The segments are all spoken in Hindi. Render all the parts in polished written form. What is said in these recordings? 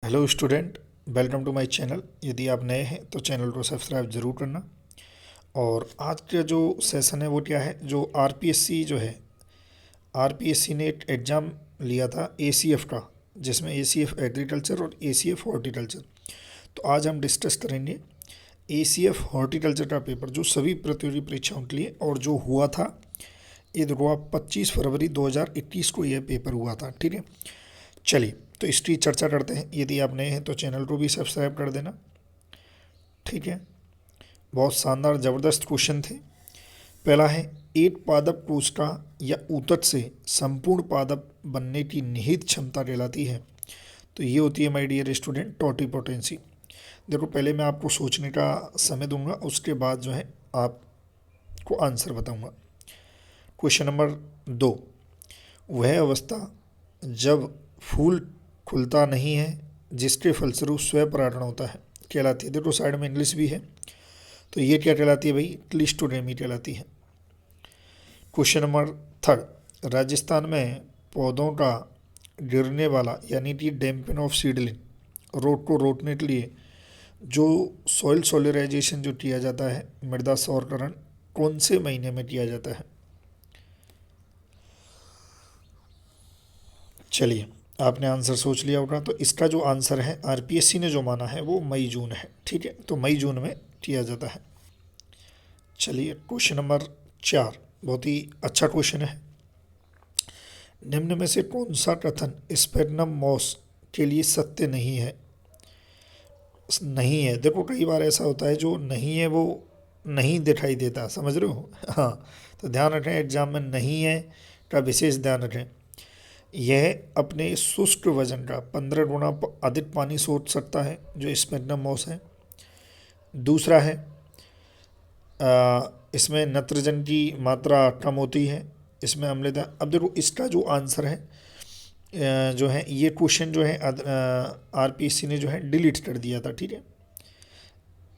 Hello student, welcome to my channel. यदि आप नए हैं तो चैनल को सब्सक्राइब ज़रूर करना। और आज का जो सेशन है वो क्या है, जो आरपीएससी जो है, आरपीएससी ने एक एग्ज़ाम लिया था एसीएफ का, जिसमें एसीएफ एग्रीकल्चर और एसीएफ हॉर्टिकल्चर। तो आज हम डिस्कस करेंगे एसीएफ हॉर्टिकल्चर का पेपर, जो सभी प्रतियोगी परीक्षाओं के लिए और जो हुआ था, ये देखो आप 25 फरवरी 2021 को यह पेपर हुआ था। ठीक है, चलिए तो इसकी चर्चा करते हैं। यदि आप नए हैं तो चैनल को भी सब्सक्राइब कर देना। ठीक है, बहुत शानदार ज़बरदस्त क्वेश्चन थे। पहला है, एक पादप कोशिका या ऊतक से संपूर्ण पादप बनने की निहित क्षमता कहलाती है। तो ये होती है माय डियर स्टूडेंट टोटिपोटेंसी। देखो, पहले मैं आपको सोचने का समय दूंगा, उसके बाद जो है आपको आंसर बताऊंगा। क्वेश्चन नंबर 2, वह अवस्था जब फूल खुलता नहीं है जिसके फलस्वरूप स्वपरागण होता है कहलाती है। देखो साइड में इंग्लिश भी है, तो ये क्या कहलाती है भाई, क्लिस्टोडेमी कहलाती है। क्वेश्चन नंबर 3, राजस्थान में पौधों का गिरने वाला यानी कि डैम्पिंग ऑफ सीडलिंग रोग को रोकने के लिए जो सॉइल सोलराइजेशन जो किया जाता है, मृदा सौरकरण, कौन से महीने में किया जाता है? चलिए, आपने आंसर सोच लिया होगा, तो इसका जो आंसर है आरपीएससी ने जो माना है वो मई जून है। ठीक है, तो मई जून में किया जाता है। चलिए, क्वेश्चन नंबर 4 बहुत ही अच्छा क्वेश्चन है। निम्न में से कौन सा कथन स्पेग्नम मॉस के लिए सत्य नहीं है? नहीं है, देखो कई बार ऐसा होता है जो नहीं है वो नहीं दिखाई देता, समझ रहे हो? हाँ, तो ध्यान रखें, एग्जाम में नहीं है का विशेष ध्यान रखें। यह अपने शुष्क वजन का 15 गुना अधिक पानी सोच सकता है, जो स्पेग्नम मॉस है। दूसरा है, इसमें नाइट्रोजन की मात्रा कम होती है, इसमें अम्लता। अब देखो इसका जो आंसर है, जो है ये क्वेश्चन जो है आरपीएससी ने जो है डिलीट कर दिया था। ठीक है,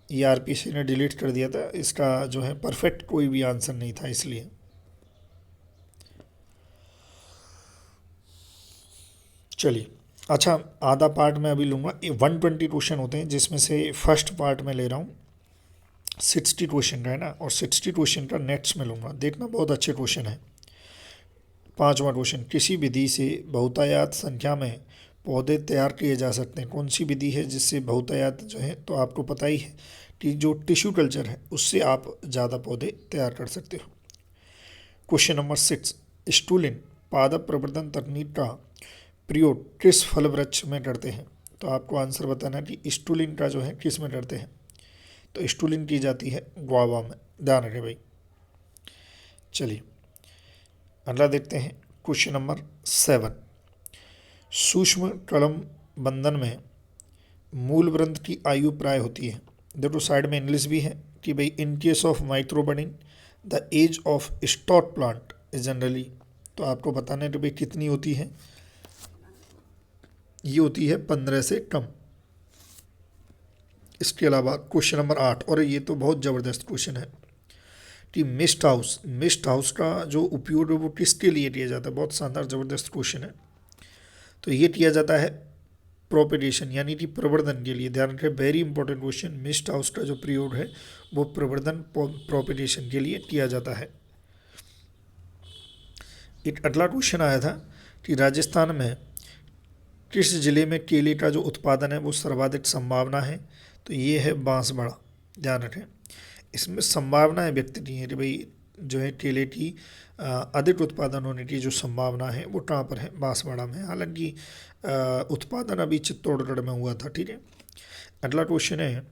ये आरपीएससी ने डिलीट कर दिया था, इसका जो है परफेक्ट कोई भी आंसर नहीं था इसलिए। चलिए, अच्छा आधा पार्ट मैं अभी लूँगा। 120 क्वेश्चन होते हैं, जिसमें से फर्स्ट पार्ट में ले रहा हूँ 60 क्वेश्चन का, है ना, और 60 क्वेश्चन का नेक्स्ट में लूँगा, देखना बहुत अच्छे क्वेश्चन है। पांचवा क्वेश्चन, किसी विधि से बहुतायत संख्या में पौधे तैयार किए जा सकते हैं? कौन सी विधि है जिससे बहुतायत जो है, तो आपको पता ही है कि जो टिश्यू कल्चर है उससे आप ज़्यादा पौधे तैयार कर सकते हो। क्वेश्चन नंबर 6, स्टूलिन पादप प्रवर्धन तकनीक का प्रयोग किस फल वृक्ष में करते हैं? तो आपको आंसर बताना है कि स्टूलिन का जो है किस में करते हैं। तो स्टूलिन की जाती है गुआवा में, ध्यान रखें भाई। चलिए, अगला देखते हैं। क्वेश्चन नंबर 7, सूक्ष्म कलम बंधन में मूल ग्रंथ की आयु प्राय होती है। देखो साइड में इंग्लिश भी है कि भाई in case of microbudding the age of stock plant is generally, तो आपको बताना है कि भाई कितनी होती है। ये होती है 15 से कम। इसके अलावा क्वेश्चन नंबर 8, और ये तो बहुत ज़बरदस्त क्वेश्चन है कि मिस्ट हाउस का जो उपयोग है वो किसके लिए किया जाता है? बहुत शानदार ज़बरदस्त क्वेश्चन है। तो ये किया जाता है प्रोपेगेशन यानी कि प्रवर्धन के लिए। ध्यान रखें, very important question. Mist house का जो प्रयोग है वो प्रवर्धन प्रोपेगेशन के लिए किया जाता है। एक अगला क्वेश्चन आया था कि राजस्थान में किस जिले में केले का जो उत्पादन है वो सर्वाधिक संभावना है? तो ये है बांसवाड़ा, ध्यान रखें। इसमें संभावना है व्यक्त की है कि भाई जो है केले की अधिक उत्पादन होने की जो संभावना है वो कहाँ पर है? बांसवाड़ा में। हालांकि उत्पादन अभी चित्तौड़गढ़ में हुआ था। ठीक है, अगला क्वेश्चन है,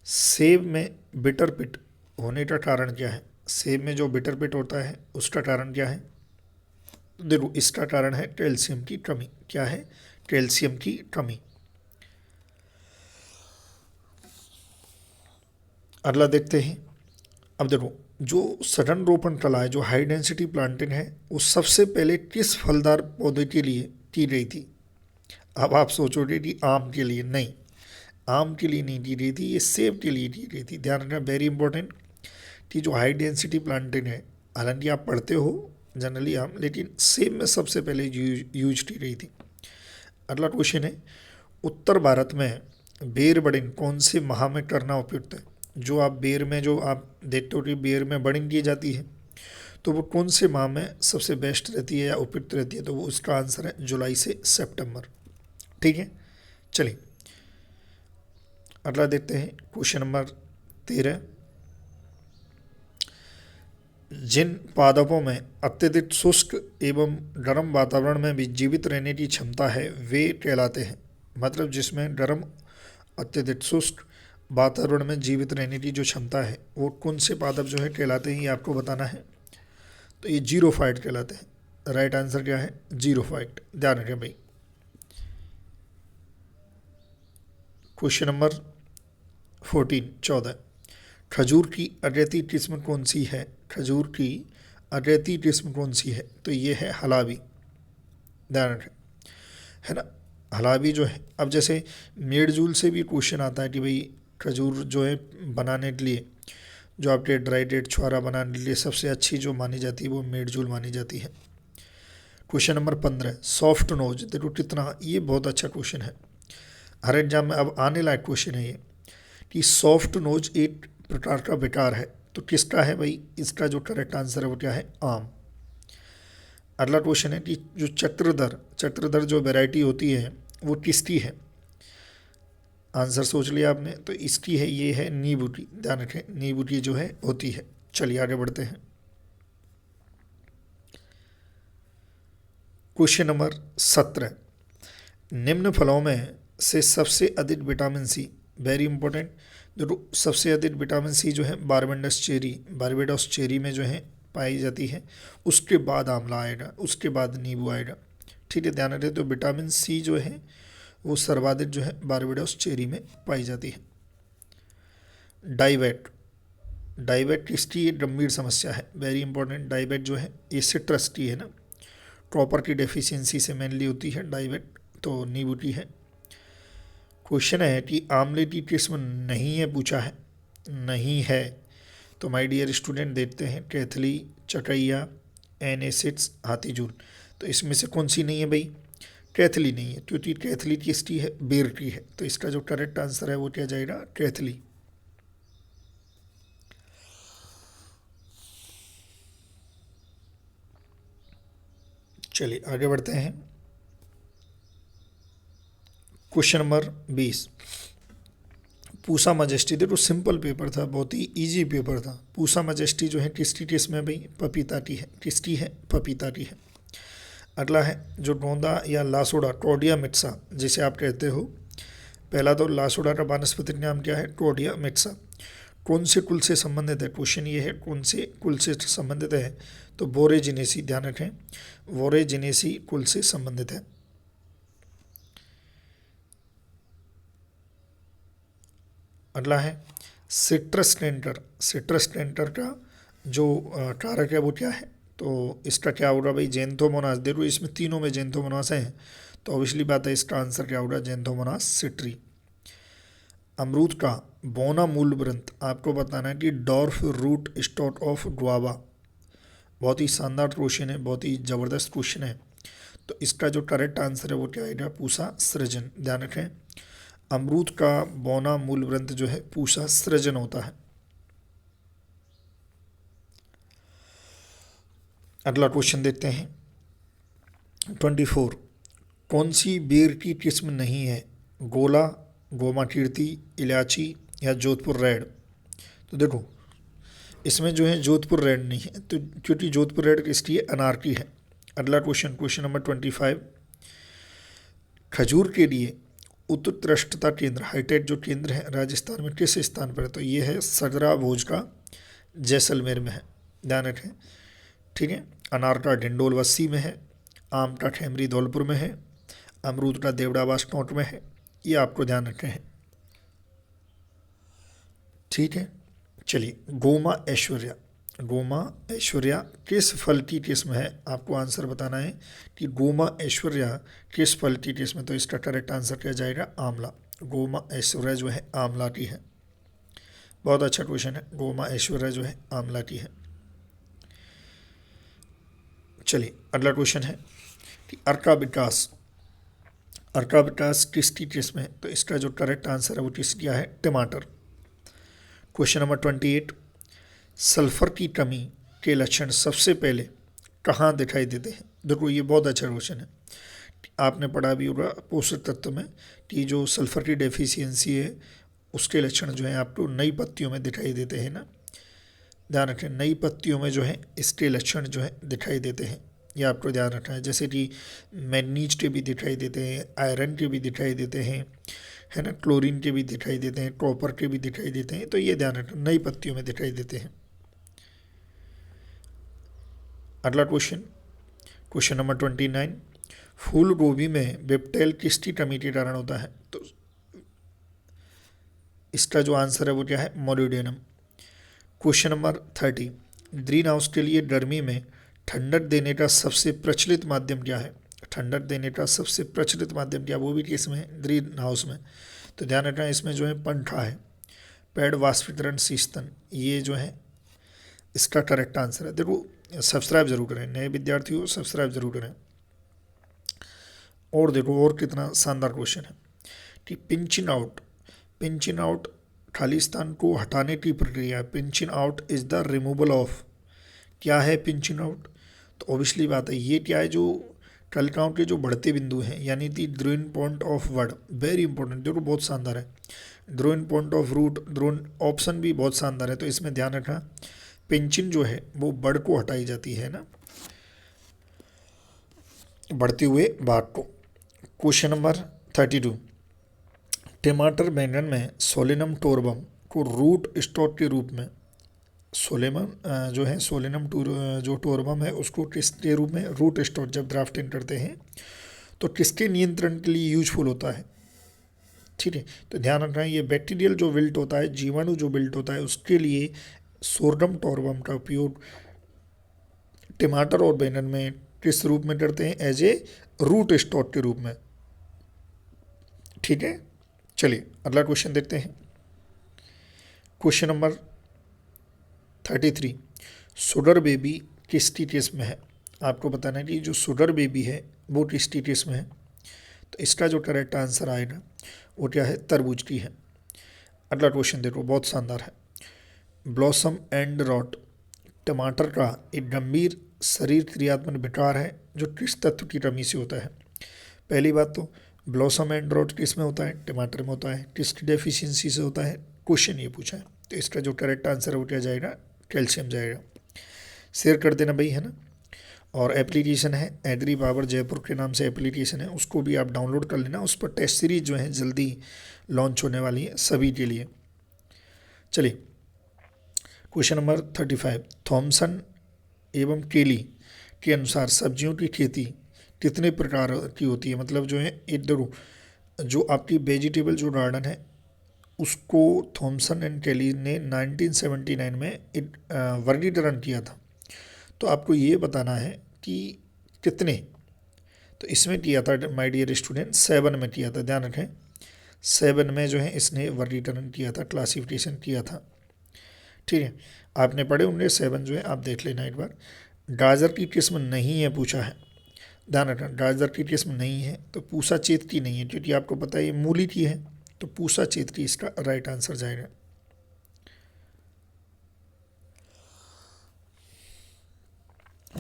सेब में बिटर पिट होने का कारण क्या है? सेब में जो बिटर पिट होता है उसका कारण क्या है? तो देखो इसका कारण है कैल्शियम की कमी। क्या है? कैल्शियम की कमी। अगला देखते हैं। अब देखो, जो सघन रोपण कला है, जो हाई डेंसिटी प्लांटिंग है, वो सबसे पहले किस फलदार पौधे के लिए की गई थी? अब आप सोचोगे कि आम के लिए, नहीं, आम के लिए नहीं की गई थी, ये सेब के लिए की गई थी। ध्यान रखना, वेरी इंपॉर्टेंट, कि जो हाई डेंसिटी प्लांटिंग है, हालांकि आप पढ़ते हो जनरली आम, लेकिन सेब में सबसे पहले यूज की गई थी। अगला क्वेश्चन है, उत्तर भारत में बेर बडिंग कौन से माह में करना उपयुक्त है? जो आप बेर में जो आप देखते हो कि बेर में बडिंग की जाती है, तो वो कौन से माह में सबसे बेस्ट रहती है या उपयुक्त रहती है? तो वो उसका आंसर है जुलाई से सितंबर। ठीक है, चलिए अगला देखते हैं क्वेश्चन नंबर 13। जिन पादपों में अत्यधिक शुष्क एवं गर्म वातावरण में भी जीवित रहने की क्षमता है वे कहलाते हैं। मतलब जिसमें गर्म अत्यधिक शुष्क वातावरण में जीवित रहने की जो क्षमता है वो कौन से पादप जो है कहलाते हैं, ये आपको बताना है। तो ये जीरोफाइट कहलाते हैं। राइट आंसर क्या है? जीरोफाइट। ध्यान रखें भाई। क्वेश्चन नंबर 14 खजूर की अगैती किस्म कौन सी है? खजूर की अगैती किस्म कौन सी है? तो ये है हलाबी। ध्यान रखें, है ना। हलाबी जो है, अब जैसे मेडजूल से भी क्वेश्चन आता है कि भाई खजूर जो है बनाने के लिए, जो आपके ड्राई डेट छुआरा बनाने के लिए सबसे अच्छी जो मानी जाती है वो मेडजूल मानी जाती है। Question number 15 soft nose. देखो कितना, ये बहुत अच्छा क्वेश्चन है, हर एग्जाम में अब आने लायक क्वेश्चन है ये, कि सॉफ्ट नोज एक प्रकार का विकार है, तो किसका है भाई? इसका जो करेक्ट आंसर है वो क्या है? आम। अगला क्वेश्चन है कि जो चक्रधर जो वैरायटी होती है वो किसकी है? आंसर सोच लिया आपने, तो इसकी है, ये है नींबू की। ध्यान रखें, नींबू की जो है होती है। चलिए आगे बढ़ते हैं। क्वेश्चन नंबर 17 निम्न फलों में से सबसे अधिक विटामिन सी, वेरी इंपॉर्टेंट, जो सबसे अधिक विटामिन सी जो है बारबेडोस चेरी में जो है पाई जाती है, उसके बाद आंवला आएगा, उसके बाद नींबू आएगा। ठीक है, ध्यान रखें। तो विटामिन सी जो है वो सर्वाधिक जो है बारबेडोस चेरी में पाई जाती है। डाइबेट किसकी एक गंभीर समस्या है? Very important. डाइबेट जो है ये सिट्रस की है ना, कॉपर की डेफिशिएंसी से मेनली होती है डाइबेट, तो नींबू की है। क्वेश्चन है कि आंवले की किस्म नहीं है, पूछा है, नहीं है। तो माय डियर स्टूडेंट देखते हैं, कैथली, चटैया, एनेसिड्स, हाथीजूल। तो इसमें से कौन सी नहीं है भाई? कैथली नहीं है, क्योंकि कैथली किसकी है? बेर की है। तो इसका जो करेक्ट आंसर है वो क्या जाएगा? कैथली। चलिए आगे बढ़ते हैं। Question number 20 Pusa majesty. देखो सिंपल पेपर था, बहुत ही इजी पेपर था। पूसा मजेस्टी जो है किसकी किस्म है भाई? पपीता की है। किसकी है? पपीता की है। अगला है जो गोंदा या लासोड़ा, टोडिया मिट्सा जिसे आप कहते हो। पहला तो लासोड़ा का वानस्पतिक नाम क्या है? टोडिया मिट्सा। कौन से कुल से संबंधित है? क्वेश्चन ये है, कौन से कुल से संबंधित है? तो बोरेजिनेसी। ध्यान रखें, बोरेजिनेसी कुल से संबंधित है। अगला है सिट्रस टेंटर का जो कारक है वो क्या है? तो इसका क्या होगा भाई? जेंथोमोनास। देखो इसमें तीनों में जेंथोमोनास हैं, तो ऑब्वियसली बात है इसका आंसर क्या होगा? Xanthomonas citri. अमरूद का बोना मूल ग्रंथ आपको बताना है कि dwarf rootstock of guava. बहुत ही शानदार क्वेश्चन है, बहुत ही ज़बरदस्त क्वेश्चन है। तो इसका जो करेक्ट आंसर है वो क्या आएगा? पूसा सृजन। ध्यान रखें, अमरूद का बोना मूल ग्रंथ जो है पूसा सृजन होता है। अगला क्वेश्चन देखते हैं 24 कौन सी बेर की किस्म नहीं है? गोला, गोमा कीर्ति, इलायची या जोधपुर रेड। तो देखो इसमें जो है जोधपुर रेड नहीं है, तो क्योंकि जोधपुर रेड किसकी है? अनार की है। अगला क्वेश्चन नंबर 25 खजूर के लिए उत्कृष्टता केंद्र, हाईटेक जो केंद्र है राजस्थान में किस स्थान पर है? तो ये है सदरा भोज का जैसलमेर में है। ध्यान रखें, ठीक है। अनार का ढिंडोल वस्सी में है, आम का खेमरी धौलपुर में है, अमरूद का देवड़ावास टोंक में है। ये आपको ध्यान रखना है, ठीक है। चलिए गोमा ऐश्वर्या किस फल की किस्म है? आपको आंसर बताना है कि गोमा ऐश्वर्या किस फल की किस्म है। तो इसका करेक्ट आंसर क्या जाएगा? आंवला। गोमा ऐश्वर्या जो है आंवला की है। बहुत अच्छा क्वेश्चन है, गोमा ऐश्वर्या जो है आंवला की है। चलिए अगला क्वेश्चन है कि अर्का विकास अर्काबिटास टिस्टिटिस में, तो इसका जो करेक्ट आंसर है वो क्या है, टमाटर। क्वेश्चन नंबर 28, सल्फर की कमी के लक्षण सबसे पहले कहाँ दिखाई देते हैं? देखो ये बहुत अच्छा क्वेश्चन है, आपने पढ़ा भी होगा पोषक तत्व में कि जो सल्फर की डेफिशिएंसी है उसके लक्षण जो है आपको नई पत्तियों में दिखाई देते हैं ना, ध्यान रखें, नई पत्तियों में जो है इसके लक्षण जो है दिखाई देते हैं, ये आपको ध्यान रखना है। जैसे कि मैग्नीज के भी दिखाई देते हैं, आयरन के भी दिखाई देते हैं, है ना, क्लोरीन के भी दिखाई देते हैं, कॉपर के भी दिखाई देते हैं, तो ये ध्यान रखना, नई पत्तियों में दिखाई देते हैं। अगला क्वेश्चन, क्वेश्चन नंबर 29, फूल गोभी में बेप्टेल किसकी कमी के कारण होता है? तो इसका जो आंसर है वो क्या है, molybdenum. Question number 30, green house के लिए गर्मी में ठंडक देने का सबसे प्रचलित माध्यम क्या है? ठंडक देने का सबसे प्रचलित माध्यम क्या, वो भी किसमें है, ग्रीन हाउस में। तो ध्यान रखना इसमें जो है पंखा है, पेड़ वाष्पीकरण शीतन, ये जो है इसका करेक्ट आंसर है। देखो सब्सक्राइब जरूर करें, नए विद्यार्थी हो सब्सक्राइब जरूर करें। और देखो और कितना शानदार क्वेश्चन है कि pinching out, pinching out Khalistan को हटाने की प्रक्रिया है। Pinching out is the removal of, क्या है पिंचिंग आउट? तो ऑब्वियसली बात है ये क्या है, जो टलकाउंट के जो बढ़ते बिंदु हैं, यानी the growing point of word, very important, देखो बहुत शानदार है। Growing point of root, drone option भी बहुत शानदार है, तो इसमें ध्यान रखना पिंचिंग जो है वो बढ़ को हटाई जाती है ना, बढ़ते हुए भाग को। क्वेश्चन नंबर 32, टमाटर बैंगन में सोलेनम टोरबम को रूट स्टॉक के रूप में, सोलेमन जो है सोलेनम जो टोरबम है उसको किसके रूप में, रूट स्टॉक जब ड्राफ्टिंग करते हैं तो किसके नियंत्रण के लिए यूजफुल होता है? ठीक है, तो ध्यान रखना ये बैक्टीरियल जो विल्ट होता है, जीवाणु जो विल्ट होता है, उसके लिए सोरडम टोरबम का उपयोग टमाटर और बैंगन में किस रूप में करते हैं, एज ए रूट स्टॉक के रूप में। ठीक है, चलिए अगला क्वेश्चन देखते हैं। क्वेश्चन नंबर 33, सुगर बेबी किस स्टेटस में है? आपको बताना है कि जो सुगर बेबी है वो किस स्टेटस में है। तो इसका जो करेक्ट आंसर आएगा वो क्या है, तरबूज की है। अगला क्वेश्चन देखो बहुत शानदार है, ब्लॉसम एंड रॉट टमाटर का एक गंभीर शरीर क्रियात्मक विकार है जो किस तत्व की कमी से होता है? पहली बात तो ब्लॉसम एंड रॉट किस में होता है, टमाटर में होता है, किसकी डेफिशिएंसी से होता है, क्वेश्चन ये पूछा है। तो इसका जो करेक्ट आंसर है वो क्या जाएगा, कैल्शियम जाएगा। शेयर कर देना भाई, है ना। और एप्लीकेशन है एग्री पावर जयपुर के नाम से एप्लीकेशन है, उसको भी आप डाउनलोड कर लेना, उस पर टेस्ट सीरीज जो है जल्दी लॉन्च होने वाली है सभी के लिए। चलिए क्वेश्चन नंबर 35, थॉमसन एवं केली के अनुसार सब्जियों की खेती कितने प्रकार की होती है? मतलब जो है इधर जो आपकी वेजिटेबल जो गार्डन है उसको थॉमसन एंड केली ने 1979 में वर्गीकरण किया था। तो आपको ये बताना है कि कितने, तो इसमें किया था माय डियर स्टूडेंट 7 में किया था, ध्यान रखें 7 में जो है इसने वर्गीकरण किया था, क्लासिफिकेशन किया था। ठीक है, आपने पढ़े होंगे 7 जो है, आप देख लेना एक बार। गाजर की किस्म नहीं है पूछा है, ध्यान रखना गाजर की किस्म नहीं है, तो पूसा चेत की नहीं है, क्योंकि आपको पता है ये मूली की है, तो पूसा चेत की इसका राइट आंसर जाएगा।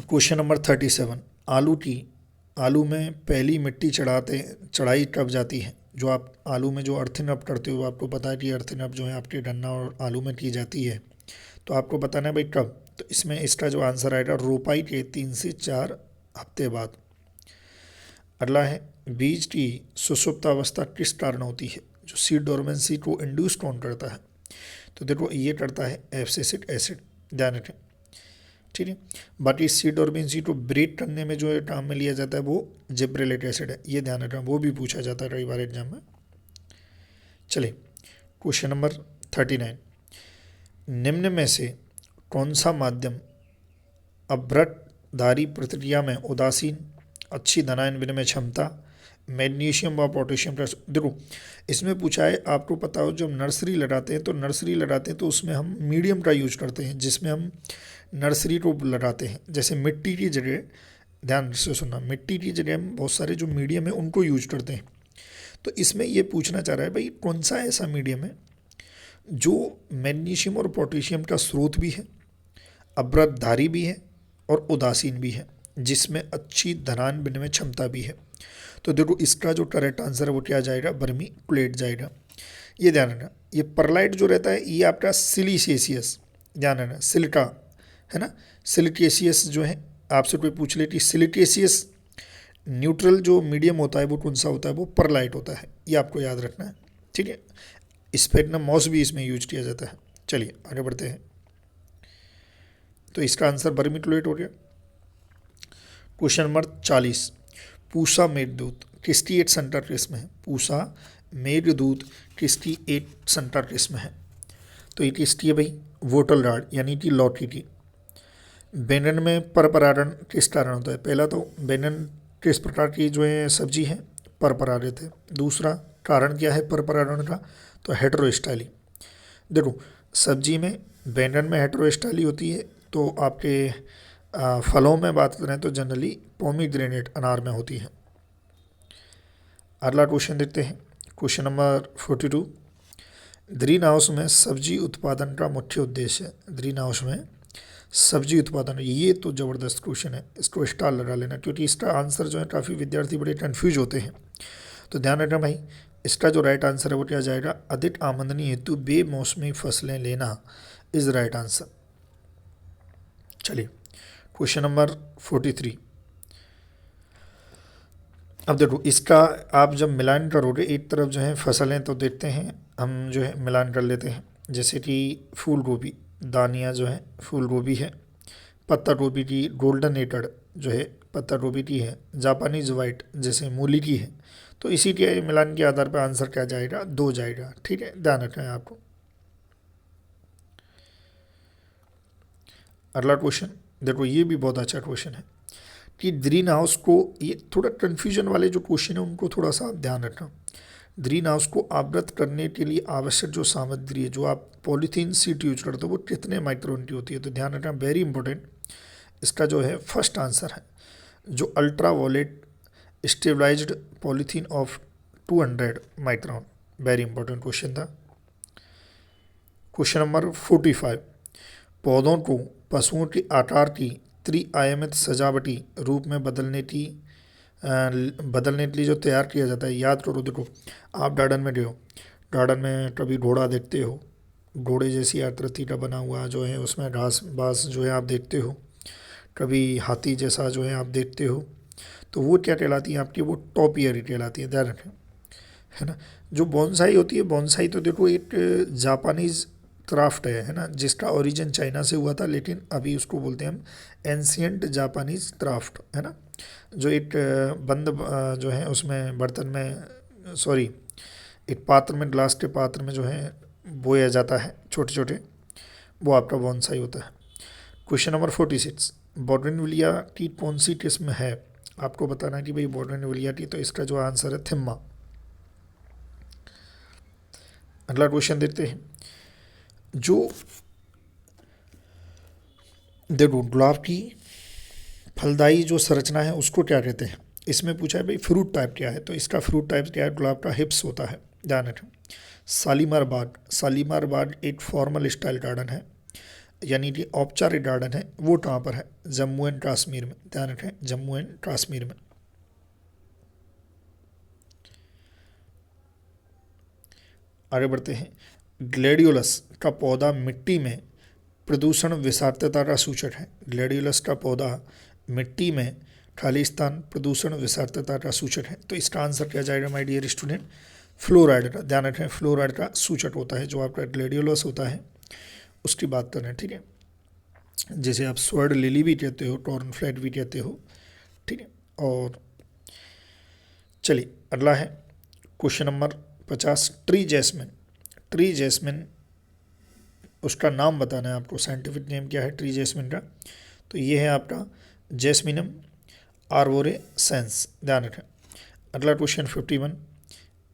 क्वेश्चन नंबर 37, आलू में पहली मिट्टी चढ़ाई कब जाती है? जो आप आलू में जो अर्थिंग अप करते हो, आपको पता है कि अर्थिंग अप जो है आपके गन्ना और आलू में की जाती है, तो आपको बताना है भाई कब। तो इसमें इसका जो आंसर आएगा रोपाई के 3 से 4 हफ्ते बाद। अगला है बीज की सुषुप्त अवस्था किस कारण होती है? जो सीड डोरमेंसी को इंड्यूस कौन करता है? तो देखो ये करता है एब्सिसिक एसिड, ध्यान रखें। ठीक है, बाकी सीड डोरमेंसी को ब्रेक करने में जो काम में लिया जाता है वो जिब्रेलिक एसिड है, ये ध्यान रखना, वो भी पूछा जाता है कई बार एग्जाम में। चलिए क्वेश्चन नंबर 39, निम्न में से कौन सा माध्यम अभ्रकधारी प्रक्रिया में उदासीन, अच्छी धनायन विनिमय क्षमता, मैग्नीशियम व पोटेशियम का, देखो इसमें पूछा है आपको पता हो जब नर्सरी लगाते हैं तो उसमें हम मीडियम का यूज करते हैं, जिसमें हम नर्सरी को लगाते हैं। जैसे मिट्टी की जगह, ध्यान से सुनना, मिट्टी की जगह हम बहुत सारे जो मीडियम है उनको यूज करते हैं, तो इसमें ये पूछना चाह रहा है भाई कौन सा ऐसा मीडियम है जो मैग्नीशियम और पोटेशियम का स्रोत भी है, अवरतधारी भी है और उदासीन भी है, जिसमें अच्छी धनान विनिमय क्षमता भी है। तो देखो इसका जो करेक्ट आंसर है वो क्या जाएगा, वर्मी क्लेट जाएगा। ये ध्यान रखना, ये परलाइट जो रहता है ये आपका सिलिशियस, ध्यान रखना सिलिका है ना, सिलिकेशियस जो है, आपसे कोई पूछ ले कि सिलिकेशियस न्यूट्रल जो मीडियम होता है वो कौन सा होता है, वो परलाइट होता है, ये आपको याद रखना है, ठीक है। स्फेरिनम मॉस भी इसमें यूज किया जाता है। चलिए आगे बढ़ते हैं। तो इसका आंसर वर्मिकुलेट हो गया। क्वेश्चन नंबर 40, पूसा मेघदूत किसकी 8 सेंटर रेस में है, पूसा मेघदूत किसकी 8 सेंटर रेस में है। तो ये किसकी है भाई, वोटल राड यानी कि लॉटरी की। बैंगन में पर परागण किस कारण होता है, पहला तो बैंगन किस प्रकार की जो है सब्जी है, पर परागित है। दूसरा कारण क्या है पर परागण का, तो हेटेरोस्टाइली। देखो सब्जी में बैंगन में हेटेरोस्टाइली होती है, तो आपके फलों में बात करें तो जनरली पोमीग्रेनेट अनार में होती है। अगला क्वेश्चन देखते हैं, क्वेश्चन नंबर 42, ग्रीन हाउस में सब्जी उत्पादन का मुख्य उद्देश्य है, ग्रीन हाउस में सब्जी उत्पादन, ये तो ज़बरदस्त क्वेश्चन है, इसको स्टार लगा लेना क्योंकि इसका आंसर जो है काफ़ी विद्यार्थी बड़े कन्फ्यूज होते हैं। तो ध्यान रखना भाई, इसका जो राइट आंसर है वो क्या जाएगा, अधिक आमदनी हेतु बेमौसमी फसलें लेना इज राइट आंसर। चलिए क्वेश्चन नंबर 43, अब देखो इसका आप जब मिलान करोगे एक तरफ जो है फसलें, तो देखते हैं हम जो है मिलान कर लेते हैं, जैसे कि फूल गोभी, दानिया जो है फूल गोभी है, पत्ता गोभी की गोल्डन एटड जो है पत्ता गोभी की है, जापानीज वाइट जैसे मूली की है। तो इसी के मिलान के आधार पर आंसर क्या जाएगा, 2 जाएगा, ठीक है, ध्यान रखना है आपको। अगला क्वेश्चन देखो, ये भी बहुत अच्छा क्वेश्चन है कि ग्रीन हाउस को, ये थोड़ा कन्फ्यूजन वाले जो क्वेश्चन है उनको थोड़ा सा आप ध्यान रखना। ग्रीन हाउस को आवृत करने के लिए आवश्यक जो सामग्री है, जो आप पॉलीथीन सीट यूज करते हो, वो कितने माइक्रोन की होती है। तो ध्यान रखना, वेरी इंपॉर्टेंट, इसका जो है फर्स्ट आंसर है जो ultra violet stabilized polythene of 200 micron, very important question था। क्वेश्चन नंबर 45, पौधों को पशुओं के आकार की त्रिआयामित सजावटी रूप में बदलने के लिए जो तैयार किया जाता है, याद करो। देखो आप गार्डन में गए हो, गार्डन में कभी घोड़ा देखते हो, घोड़े जैसी आकृति का बना हुआ जो है उसमें घास बास जो है आप देखते हो, कभी हाथी जैसा जो है आप देखते हो, तो वो क्या कहलाती है आपकी, वो टॉपियरी कहलाती है, ध्यान रखें, है ना। जो बॉन्साई होती है, बॉन्साई तो देखो एक जापानीज क्राफ्ट है ना, जिसका ओरिजिन चाइना से हुआ था, लेकिन अभी उसको बोलते हैं हम एंशियंट जापानीज क्राफ्ट, है ना। जो एक बंद जो है उसमें बर्तन में, सॉरी एक पात्र में, ग्लास के पात्र में जो है बोया जाता है छोटे छोटे, वो आपका बॉन्साई होता है। क्वेश्चन नंबर 46, बोगनविलिया की कौन सी किस्म है, आपको बताना है कि भाई बोगनविलिया की, तो इसका जो आंसर है थिम्मा। अगला क्वेश्चन देखते हैं, जो देखो गुलाब की फलदायी जो संरचना है उसको क्या कहते हैं। इसमें पूछा है भाई फ्रूट टाइप क्या है, तो इसका फ्रूट टाइप क्या है, गुलाब का हिप्स होता है, ध्यान रखें। शालीमार बाग, शालीमार बाग एक फॉर्मल स्टाइल गार्डन है, यानी कि औपचारिक गार्डन है, वो कहाँ पर है, जम्मू एंड कश्मीर में, ध्यान रखें, जम्मू एंड कश्मीर में। आगे बढ़ते हैं, ग्लेडियोलस का पौधा मिट्टी में प्रदूषण विषाक्तता का सूचक है, ग्लेडियोलस का पौधा मिट्टी में खालिस्तान प्रदूषण विषाक्तता का सूचक है। तो इसका आंसर क्या जाएगा माय डियर स्टूडेंट, फ्लोराइड का, ध्यान रखें, फ्लोराइड का सूचक होता है जो आपका ग्लेडियोलस होता है, उसकी बात करें, ठीक है। जैसे आप स्वर्ड लिली भी कहते हो, टॉर्न फ्लैट भी कहते हो, ठीक है। और चलिए अगला है question number 50, tree jasmine, tree jasmine उसका नाम बताना है आपको, साइंटिफिक नेम क्या है ट्री जैस्मिन का, तो ये है आपका जैस्मिनम आर्बोरेसेंस, ध्यान रखें। अगला क्वेश्चन 51,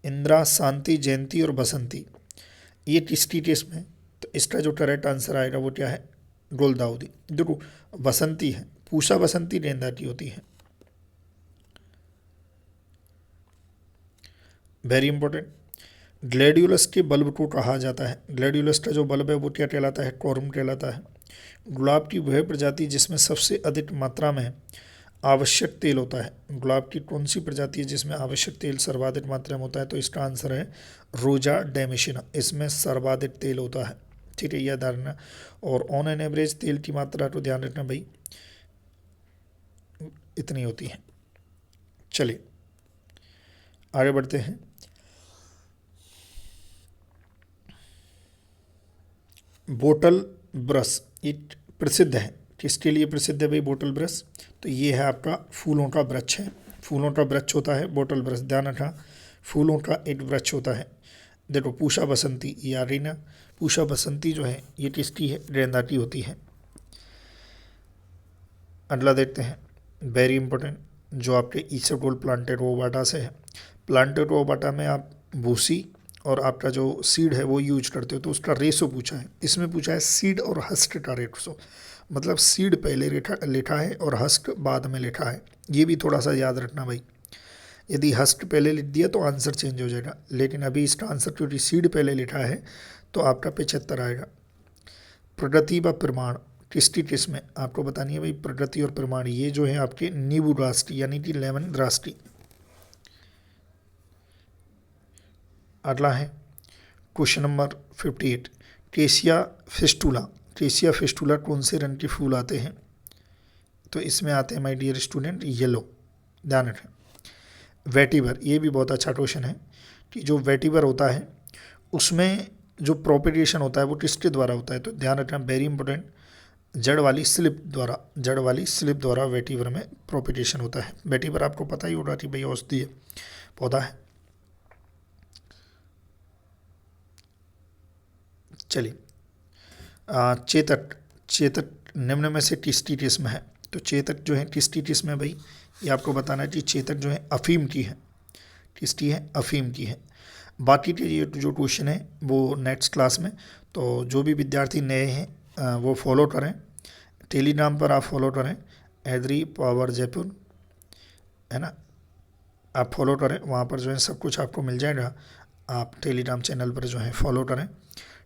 इंदिरा, शांति, जयंती और बसंती, ये किसकी किस्म है, तो इसका जो करेक्ट आंसर आएगा वो क्या है, गुलदाउदी। देखो बसंती है, पूषा बसंती गेंदा की होती है। Very important. ग्लैडियोलस के बल्ब को कहा जाता है, ग्लैडियोलस का जो बल्ब है वो क्या कहलाता है, कोरम कहलाता है। गुलाब की वह प्रजाति जिसमें सबसे अधिक मात्रा में आवश्यक तेल होता है, गुलाब की कौन सी प्रजाति है जिसमें आवश्यक तेल सर्वाधिक मात्रा में होता है, तो इसका आंसर है रोजा डेमिशिना, इसमें सर्वाधिक तेल होता है। ठीक है, यह धारणा। और ऑन एन एवरेज तेल की मात्रा को ध्यान रखना भाई, इतनी होती है। चलिए आगे बढ़ते हैं। बोतल ब्रश ये प्रसिद्ध है, किसके लिए प्रसिद्ध है भाई बोतल ब्रश, तो ये है आपका फूलों का वृक्ष है, फूलों का वृक्ष होता है बोतल ब्रश, ध्यान रखना फूलों का एक वृक्ष होता है। देखो पूषा बसंती या रीना, पूषा बसंती जो है ये किसकी है, गेंदा की होती है। अगला देखते हैं, वेरी इंपॉर्टेंट, जो आपके ईसोटोल प्लांटेड ओवाटा से है। प्लांटेड ओवाटा में आप भूसी और आपका जो सीड है वो यूज करते हो, तो उसका रेशो पूछा है, इसमें पूछा है सीड और हस्क का रेशो, मतलब सीड पहले लिखा है और हस्क बाद में लिखा है, ये भी थोड़ा सा याद रखना भाई। यदि हस्क पहले लिख दिया तो आंसर चेंज हो जाएगा, लेकिन अभी इसका आंसर क्योंकि सीड पहले लिखा है तो आपका 75 आएगा। प्रगति व प्रमाण किसकी किस्म में आपको बतानी है भाई, प्रगति और प्रमाण ये जो है आपके नींबू राष्ट्रीय यानी कि लेमन राष्ट्रीय। अगला है क्वेश्चन नंबर 58, केसिया फिस्टुला, केसिया फिस्टुला कौन से रंग के फूल आते हैं, तो इसमें आते हैं माय डियर स्टूडेंट येलो, ध्यान रखें। वेटिवर, ये भी बहुत अच्छा क्वेश्चन है कि जो वेटिवर होता है उसमें जो प्रोपेगेशन होता है वो किसके द्वारा होता है, तो ध्यान रखना वेरी इंपॉर्टेंट, जड़ वाली स्लिप द्वारा, जड़ वाली स्लिप द्वारा वेटिवर में प्रोपेगेशन होता है। वेटिवर आपको पता ही होगा कि भाई औषधीय पौधा है। चलिए चेतक, चेतक निम्न में से किसकी किस्म है, तो चेतक जो है किसकी किस्म है भाई, ये आपको बताना है कि चेतक जो है अफीम की है, किसकी है, अफीम की है। बाकी के ये जो क्वेश्चन है वो नेक्स्ट क्लास में, तो जो भी विद्यार्थी नए हैं वो फॉलो करें, टेलीग्राम पर आप फॉलो करें एग्री पावर जयपुर, है ना, आप फॉलो करें, वहाँ पर जो है सब कुछ आपको मिल जाएगा, आप टेलीग्राम चैनल पर जो है फॉलो करें,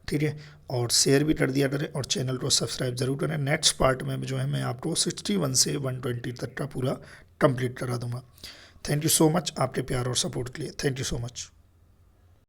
ठीक है, और शेयर भी कर दिया करें और चैनल को सब्सक्राइब जरूर करें। नेक्स्ट पार्ट में जो है मैं आपको 61 से 120 तक का पूरा कंप्लीट करा दूंगा। थैंक यू सो मच आपके प्यार और सपोर्ट के लिए, थैंक यू सो मच।